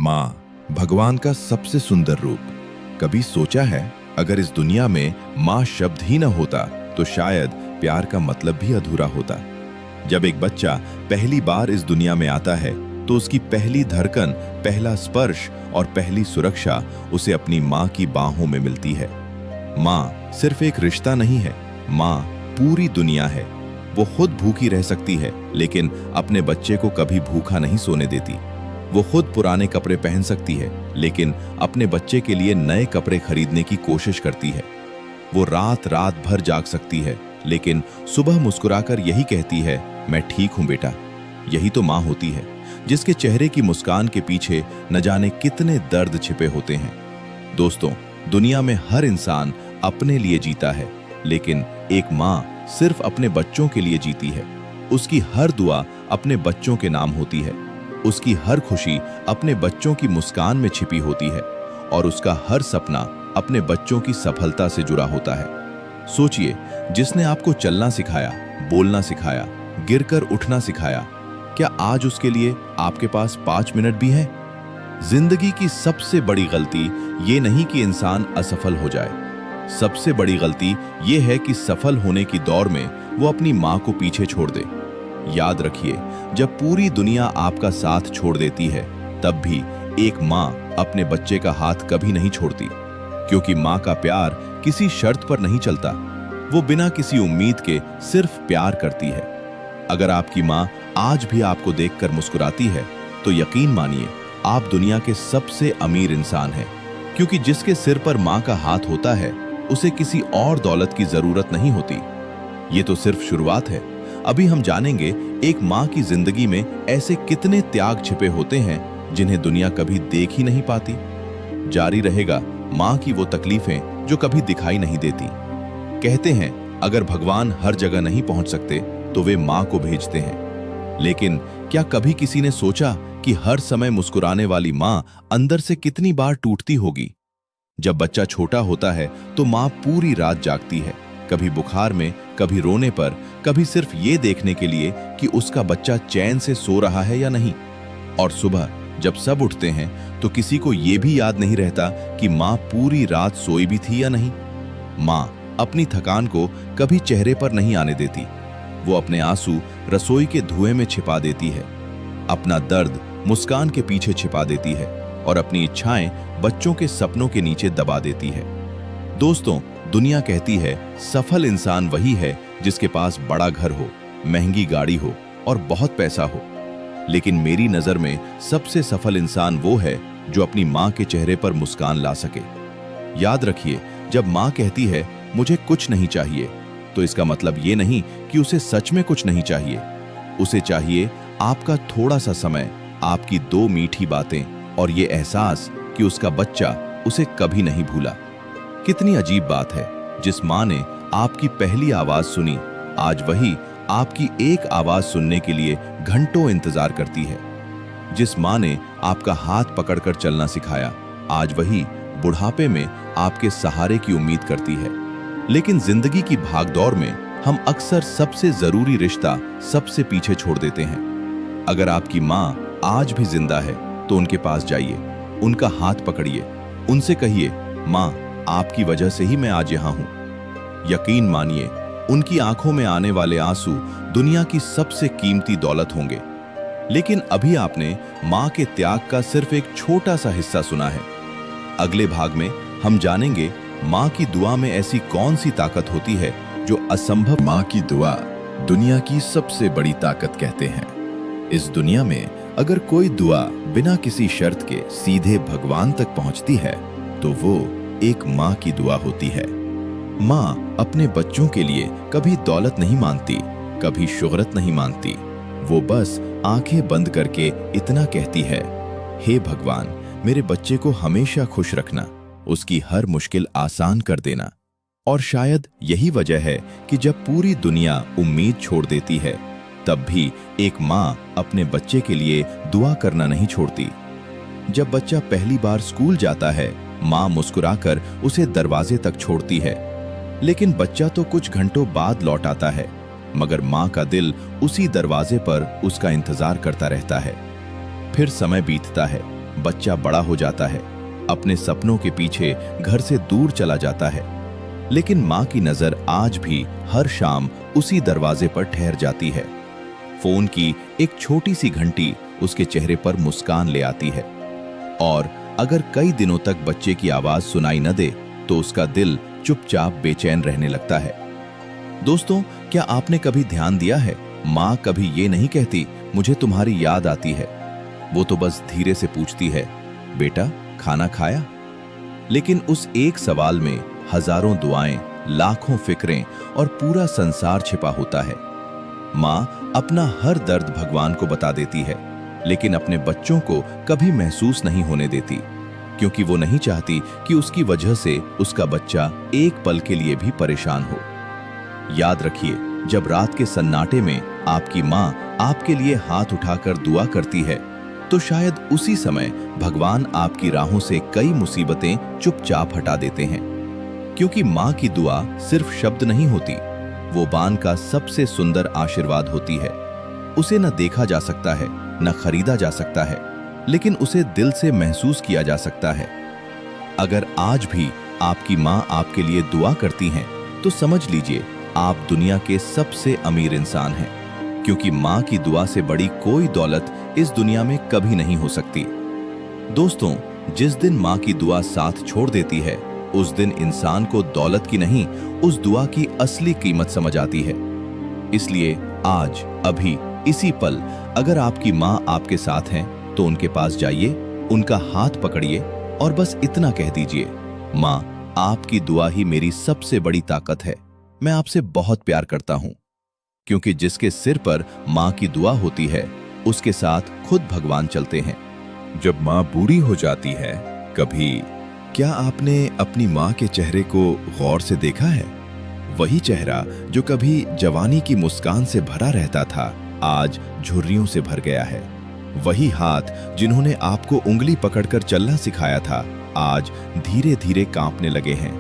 माँ, भगवान का सबसे सुंदर रूप। कभी सोचा है अगर इस दुनिया में माँ शब्द ही न होता तो शायद प्यार का मतलब भी अधूरा होता। जब एक बच्चा पहली बार इस दुनिया में आता है तो उसकी पहली धड़कन, पहला स्पर्श और पहली सुरक्षा उसे अपनी माँ की बाहों में मिलती है। माँ सिर्फ एक रिश्ता नहीं है, माँ पूरी दुनिया है। वो खुद भूखी रह सकती है लेकिन अपने बच्चे को कभी भूखा नहीं सोने देती। वो खुद पुराने कपड़े पहन सकती है लेकिन अपने बच्चे के लिए नए कपड़े खरीदने की कोशिश करती है। वो रात रात भर जाग सकती है लेकिन सुबह मुस्कुराकर यही कहती है, मैं ठीक हूं बेटा। यही तो माँ होती है जिसके चेहरे की मुस्कान के पीछे न जाने कितने दर्द छिपे होते हैं। दोस्तों, दुनिया में हर इंसान अपने लिए जीता है लेकिन एक माँ सिर्फ अपने बच्चों के लिए जीती है। उसकी हर दुआ अपने बच्चों के नाम होती है, उसकी हर खुशी अपने बच्चों की मुस्कान में छिपी होती है और उसका हर सपना अपने बच्चों की सफलता से जुड़ा होता है। सोचिए, जिसने आपको चलना सिखाया, बोलना सिखाया, गिरकर उठना सिखाया, क्या आज उसके लिए आपके पास 5 मिनट भी है? जिंदगी की सबसे बड़ी गलती ये नहीं कि इंसान असफल हो जाए, सबसे बड़ी गलती ये है कि सफल होने की दौड़ में वो अपनी माँ को पीछे छोड़ दे। याद रखिए, जब पूरी दुनिया आपका साथ छोड़ देती है तब भी एक माँ अपने बच्चे का हाथ कभी नहीं छोड़ती, क्योंकि माँ का प्यार किसी शर्त पर नहीं चलता। वो बिना किसी उम्मीद के सिर्फ प्यार करती है। अगर आपकी माँ आज भी आपको देखकर मुस्कुराती है तो यकीन मानिए आप दुनिया के सबसे अमीर इंसान हैं, क्योंकि जिसके सिर पर माँ का हाथ होता है उसे किसी और दौलत की जरूरत नहीं होती। ये तो सिर्फ शुरुआत है। अभी हम जानेंगे एक माँ की जिंदगी में ऐसे कितने त्याग छिपे होते हैं जिन्हें दुनिया कभी देख ही नहीं पाती। जारी रहेगा माँ की वो तकलीफें जो कभी दिखाई नहीं देती। कहते हैं अगर भगवान हर जगह नहीं पहुंच सकते तो वे माँ को भेजते हैं, लेकिन क्या कभी किसी ने सोचा कि हर समय मुस्कुराने वाली माँ अंदर से कितनी बार टूटती होगी? जब बच्चा छोटा होता है तो माँ पूरी रात जागती है, कभी बुखार में, कभी रोने पर, कभी सिर्फ ये देखने के लिए कि उसका बच्चा चैन से सो रहा है या नहीं। और सुबह जब सब उठते हैं तो किसी को ये भी याद नहीं रहता कि माँ पूरी रात सोई भी थी या नहीं। माँ अपनी थकान को कभी चेहरे पर नहीं आने देती। वो अपने आंसू रसोई के धुएं में छिपा देती है, अपना दर्द मुस्कान के पीछे छिपा देती है और अपनी इच्छाएं बच्चों के सपनों के नीचे दबा देती है। दोस्तों, दुनिया कहती है सफल इंसान वही है जिसके पास बड़ा घर हो, महंगी गाड़ी हो और बहुत पैसा हो, लेकिन मेरी नजर में सबसे सफल इंसान वो है जो अपनी माँ के चेहरे पर मुस्कान ला सके। याद रखिए, जब माँ कहती है मुझे कुछ नहीं चाहिए तो इसका मतलब ये नहीं कि उसे सच में कुछ नहीं चाहिए। उसे चाहिए आपका थोड़ा सा समय, आपकी 2 मीठी बातें और ये एहसास कि उसका बच्चा उसे कभी नहीं भूला। कितनी अजीब बात है, जिस माँ ने आपकी पहली आवाज सुनी आज वही आपकी एक आवाज सुनने के लिए घंटों इंतजार करती है। जिस माँ ने आपका हाथ पकड़कर चलना सिखाया आज वही बुढ़ापे में आपके सहारे की उम्मीद करती है। लेकिन जिंदगी की भागदौड़ में हम अक्सर सबसे जरूरी रिश्ता सबसे पीछे छोड़ देते हैं। अगर आपकी माँ आज भी जिंदा है तो उनके पास जाइए, उनका हाथ पकड़िए, उनसे कहिए माँ आपकी वजह से ही मैं आज यहाँ हूँ। यकीन मानिए उनकी आंखों में आने वाले आंसू दुनिया की सबसे कीमती दौलत होंगे। लेकिन अभी आपने माँ के त्याग का सिर्फ एक छोटा सा हिस्सा सुना है। अगले भाग में हम जानेंगे माँ की दुआ में ऐसी कौन सी ताकत होती है जो असंभव। माँ की दुआ दुनिया की सबसे बड़ी ताकत कहते हैं। इस दुनिया में अगर कोई दुआ बिना किसी शर्त के सीधे भगवान तक पहुंचती है तो वो एक माँ की दुआ होती है। माँ अपने बच्चों के लिए कभी दौलत नहीं मांगती, कभी शोहरत नहीं मांगती। वो बस आंखें बंद करके इतना कहती है, हे भगवान मेरे बच्चे को हमेशा खुश रखना, उसकी हर मुश्किल आसान कर देना। और शायद यही वजह है कि जब पूरी दुनिया उम्मीद छोड़ देती है तब भी एक माँ अपने बच्चे के लिए दुआ करना नहीं छोड़ती। जब बच्चा पहली बार स्कूल जाता है माँ मुस्कुराकर उसे दरवाजे तक छोड़ती है, लेकिन बच्चा तो कुछ घंटों बाद लौट आता है, मगर माँ का दिल उसी दरवाजे पर उसका इंतजार करता रहता है। फिर समय बीतता है, बच्चा बड़ा हो जाता है, अपने सपनों के पीछे घर से दूर चला जाता है, लेकिन माँ की नजर आज भी हर शाम उसी दरवाजे पर ठहर जाती है। फोन की एक छोटी सी घंटी उसके चेहरे पर मुस्कान ले आती है, और अगर कई दिनों तक बच्चे की आवाज सुनाई न दे तो उसका दिल चुपचाप बेचैन रहने लगता है। दोस्तों, क्या आपने कभी ध्यान दिया है, माँ कभी ये नहीं कहती मुझे तुम्हारी याद आती है। वो तो बस धीरे से पूछती है, बेटा खाना खाया? लेकिन उस एक सवाल में हजारों दुआएं, लाखों फिक्रें और पूरा संसार छिपा होता है। माँ अपना हर दर्द भगवान को बता देती है, लेकिन अपने बच्चों को कभी महसूस नहीं होने देती, क्योंकि वो नहीं चाहती कि उसकी वजह से उसका बच्चा एक पल के लिए भी परेशान हो। याद रखिए, जब रात के सन्नाटे में आपकी माँ आपके लिए हाथ उठाकर दुआ करती है, तो शायद उसी समय भगवान आपकी राहों से कई मुसीबतें चुपचाप हटा देते हैं। क्योंकि माँ की दुआ सिर्फ शब्द नहीं होती, वो बान का सबसे सुंदर आशीर्वाद होती है। उसे न देखा जा सकता है, न खरीदा जा सकता है, लेकिन उसे दिल से महसूस किया जा सकता है। अगर आज भी आपकी माँ आपके लिए दुआ करती हैं, तो समझ लीजिए आप दुनिया के सबसे अमीर इंसान हैं, क्योंकि माँ की दुआ से बड़ी कोई दौलत इस दुनिया में कभी नहीं हो सकती। दोस्तों, जिस दिन माँ की दुआ साथ छोड़ देती है, उस दिन इंसान को दौलत की नहीं, उस दुआ की असली कीमत समझ आती है। इसलिए आज, अभी, इसी पल अगर आपकी माँ आपके साथ हैं, तो उनके पास जाइए, उनका हाथ पकड़िए और बस इतना कह दीजिए, माँ आपकी दुआ ही मेरी सबसे बड़ी ताकत है। मैं आपसे बहुत प्यार करता हूँ। क्योंकि जिसके सिर पर माँ की दुआ होती है, उसके साथ खुद भगवान चलते हैं। जब माँ बूढ़ी हो जाती है, कभी क्या आपने अपनी माँ के चेहरे को गौर से देखा है? वही चेहरा जो कभी जवानी की मुस्कान से भरा रहता था, आज झुर्रियों से भर गया है। वही हाथ जिन्होंने आपको उंगली पकड़कर चलना सिखाया था, आज धीरे धीरे कांपने लगे हैं।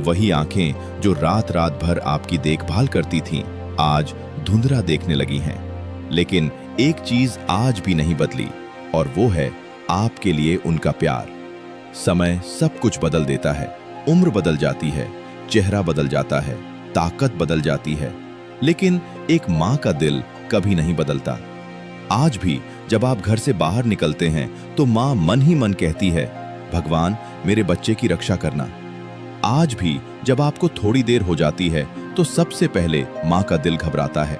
वही आंखें जो रात रात भर आपकी देखभाल करती थीं, आज धुंधला देखने लगी हैं। लेकिन एक चीज आज भी नहीं बदली, और वो है आपके लिए उनका प्यार। समय सब कुछ बदल देता है, उम्र बदल जाती है, चेहरा बदल जाता है, ताकत बदल जाती है, लेकिन एक माँ का दिल कभी नहीं बदलता। आज भी जब आप घर से बाहर निकलते हैं, तो माँ मन ही मन कहती है, भगवान मेरे बच्चे की रक्षा करना। आज भी जब आपको थोड़ी देर हो जाती है, तो सबसे पहले माँ का दिल घबराता है।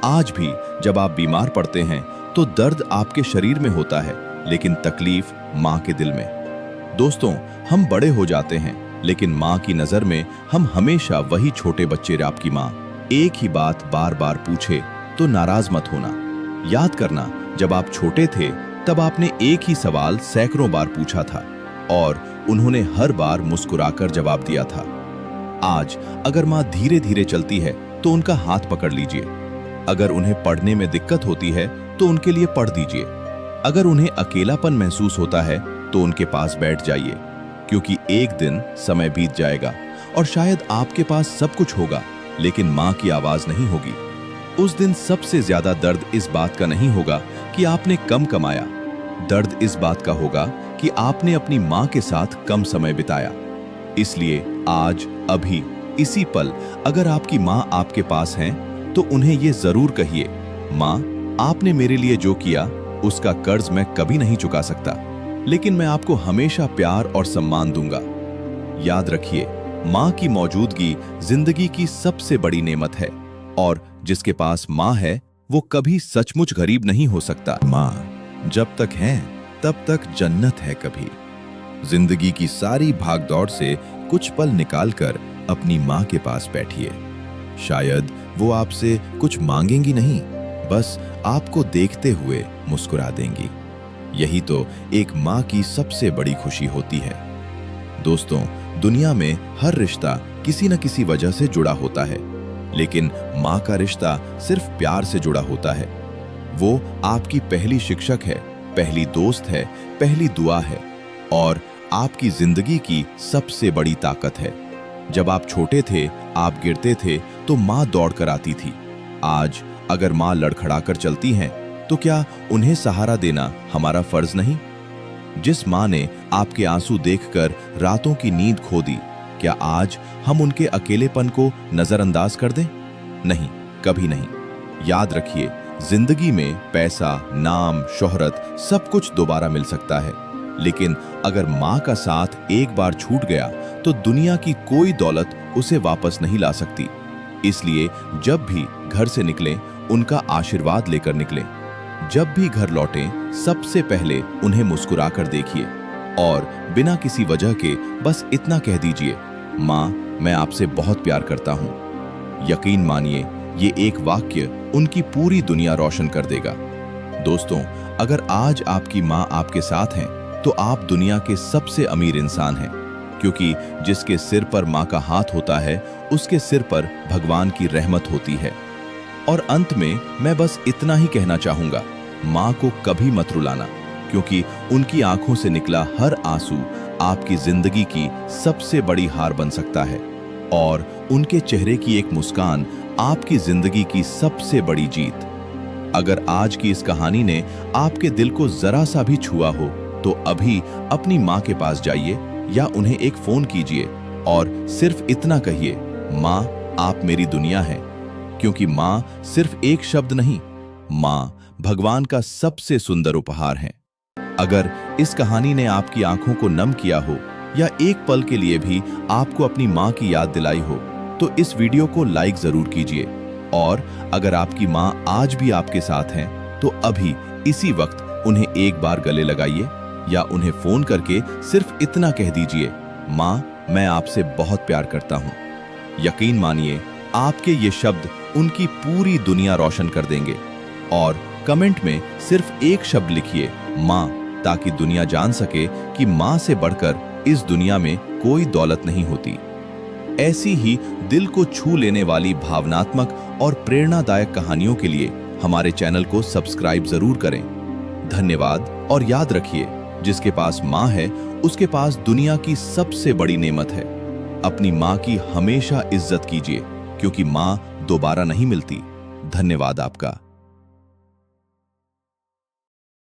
आज भी जब आप बीमार पड़ते हैं, तो दर्द आपके शरीर में होता है, लेकिन तकलीफ माँ के दिल में। दोस्तों, हम बड़े हो जाते हैं, लेकिन माँ की नजर में हम हमेशा वही छोटे बच्चे। आपकी माँ एक ही बात बार बार पूछे तो नाराज मत होना। याद करना, जब आप छोटे थे, तब आपने एक ही सवाल सैकड़ों बार पूछा था, और उन्होंने हर बार मुस्कुराकर जवाब दिया था। आज अगर माँ धीरे धीरे चलती है, तो उनका हाथ पकड़ लीजिए। अगर उन्हें पढ़ने में दिक्कत होती है, तो उनके लिए पढ़ दीजिए। अगर उन्हें अकेलापन महसूस होता है, तो उनके पास बैठ जाइए, क्योंकि एक दिन समय बीत जाएगा और शायद आपके पास सब कुछ होगा, लेकिन माँ की आवाज नहीं होगी। उस दिन सबसे ज्यादा दर्द इस बात का नहीं होगा कि आपने कम कमाया, दर्द इस बात का होगा कि आपने अपनी माँ के साथ कम समय बिताया। इसलिए आज, अभी, इसी पल अगर आपकी माँ आपके पास हैं, तो उन्हें ये जरूर कहिए, माँ आपने मेरे लिए जो किया उसका कर्ज मैं कभी नहीं चुका सकता, लेकिन मैं आपको हमेशा प्यार और सम्मान दूंगा। याद रखिए, माँ की मौजूदगी जिंदगी की सबसे बड़ी नेमत है, और जिसके पास माँ है, वो कभी सचमुच गरीब नहीं हो सकता। माँ जब तक है, तब तक जन्नत है। कभी जिंदगी की सारी भागदौड़ से कुछ पल निकालकर अपनी माँ के पास बैठिए। शायद वो आपसे कुछ मांगेंगी नहीं, बस आपको देखते हुए मुस्कुरा देंगी। यही तो एक माँ की सबसे बड़ी खुशी होती है। दोस्तों, दुनिया में हर रिश्ता किसी न किसी वजह से जुड़ा होता है, लेकिन माँ का रिश्ता सिर्फ प्यार से जुड़ा होता है। वो आपकी पहली शिक्षक है, पहली दोस्त है, पहली दुआ है, और आपकी जिंदगी की सबसे बड़ी ताकत है। जब आप छोटे थे, आप गिरते थे, तो माँ दौड़ कर आती थी। आज अगर माँ लड़खड़ाकर चलती हैं, तो क्या उन्हें सहारा देना हमारा फर्ज नहीं? जिस माँ ने आपके आंसू देखकर रातों की नींद खो दी, क्या आज हम उनके अकेलेपन को नजरअंदाज कर दें? नहीं, कभी नहीं। याद रखिए, जिंदगी में पैसा, नाम, शोहरत सब कुछ दोबारा मिल सकता है, लेकिन अगर माँ का साथ एक बार छूट गया तो दुनिया की कोई दौलत उसे वापस नहीं ला सकती। इसलिए जब भी घर से निकलें, उनका आशीर्वाद लेकर निकलें। जब भी घर लौटें, सबसे पहले उन्हें मुस्कुराकर देखिए और बिना किसी वजह के बस इतना कह दीजिए, माँ, मैं आपसे बहुत प्यार करता हूँ। यकीन मानिए, ये एक वाक्य उनकी पूरी दुनिया रोशन कर देगा। दोस्तों, अगर आज आपकी माँ आपके साथ हैं, तो आप दुनिया के सबसे अमीर इंसान हैं, क्योंकि जिसके सिर पर माँ का हाथ होता है, उसके सिर पर भगवान की रहमत होती है। और अंत में मैं बस इतना ही कहना चाहूंगा, माँ को कभी मत रुलाना, क्योंकि उनकी आंखों से निकला हर आंसू आपकी जिंदगी की सबसे बड़ी हार बन सकता है, और उनके चेहरे की एक मुस्कान आपकी जिंदगी की सबसे बड़ी जीत। अगर आज की इस कहानी ने आपके दिल को जरा सा भी छुआ हो, तो अभी अपनी माँ के पास जाइए या उन्हें एक फोन कीजिए और सिर्फ इतना कहिए, माँ, आप मेरी दुनिया हैं। क्योंकि माँ सिर्फ एक शब्द नहीं, माँ भगवान का सबसे सुंदर उपहार है। अगर इस कहानी ने आपकी आंखों को नम किया हो या एक पल के लिए भी आपको अपनी माँ की याद दिलाई हो, तो इस वीडियो को लाइक जरूर कीजिए। और अगर आपकी माँ आज भी आपके साथ हैं, तो अभी इसी वक्त उन्हें एक बार गले लगाइए या उन्हें फोन करके सिर्फ इतना कह दीजिए, माँ, मैं आपसे बहुत प्यार करता हूँ। यकीन मानिए, आपके ये शब्द उनकी पूरी दुनिया रोशन कर देंगे। और कमेंट में सिर्फ एक शब्द लिखिए, माँ, ताकि दुनिया जान सके कि माँ से बढ़कर इस दुनिया में कोई दौलत नहीं होती। ऐसी ही दिल को छू लेने वाली भावनात्मक और प्रेरणादायक कहानियों के लिए हमारे चैनल को सब्सक्राइब जरूर करें। धन्यवाद। और याद रखिए, जिसके पास माँ है, उसके पास दुनिया की सबसे बड़ी नेमत है। अपनी माँ की हमेशा इज्जत कीजिए, क्योंकि माँ दोबारा नहीं मिलती। धन्यवाद आपका।